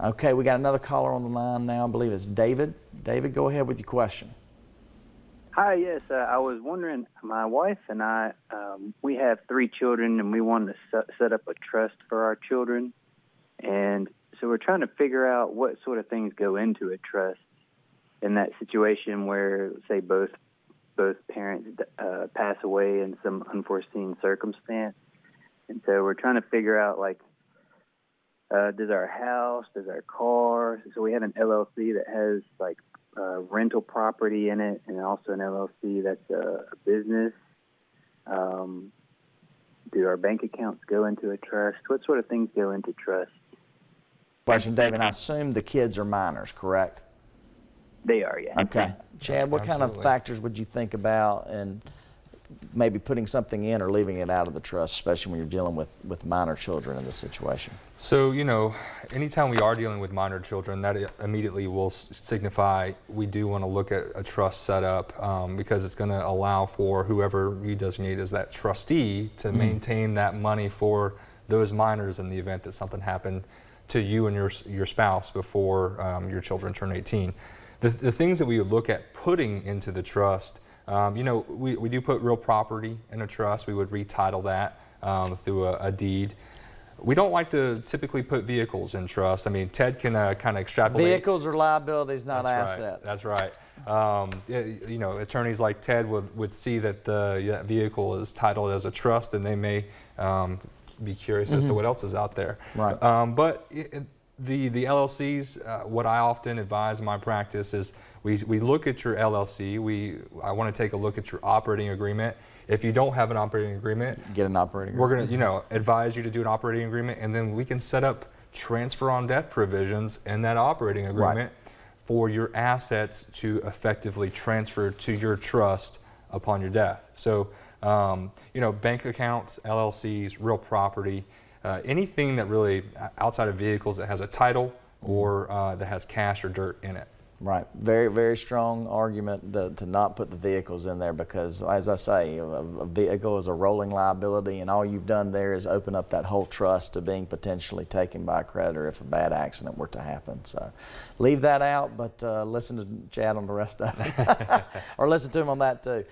Okay, we got another caller on the line now. I believe it's David. David, go ahead with your question. Hi, yes. I was wondering, my wife and I, we have 3 children, and we wanted to set up a trust for our children. And so we're trying to figure out what sort of things go into a trust in that situation where, say, both parents pass away in some unforeseen circumstance. And so we're trying to figure out, like, does our house, does our car, so we have an LLC that has, like, rental property in it, and also an LLC that's a business. Do our bank accounts go into a trust? What sort of things go into trust? Question, David. I assume the kids are minors, correct? They are, yeah. Okay. Chad, what kind of Absolutely. factors would you think about and maybe putting something in or leaving it out of the trust, especially when you're dealing with minor children in this situation? So, you know, anytime we are dealing with minor children, that immediately will signify we do want to look at a trust setup because it's going to allow for whoever you designate as that trustee to maintain that money for those minors in the event that something happened to you and your spouse before your children turn 18. The things that we would look at putting into the trust, you know, we do put real property in a trust. We would retitle that through a deed. We don't like to typically put vehicles in trust. I mean, Ted can kind of extrapolate. Vehicles are liabilities, not That's assets. Right. That's right. You know, attorneys like Ted would see that that vehicle is titled as a trust, and they may be curious as to what else is out there. Right. But the LLCs, what I often advise in my practice is we look at your LLC. I want to take a look at your operating agreement. If you don't have an operating agreement, Get an operating we're agreement. going to, advise you to do an operating agreement, and then we can set up transfer on death provisions in that operating agreement for your assets to effectively transfer to your trust upon your death. So, you know, bank accounts, LLCs, real property, anything that really outside of vehicles that has a title or that has cash or dirt in it. Right. Very, very strong argument to not put the vehicles in there because, as I say, a vehicle is a rolling liability, and all you've done there is open up that whole trust to being potentially taken by a creditor if a bad accident were to happen. So leave that out, but listen to Chad on the rest of it. Or listen to him on that too.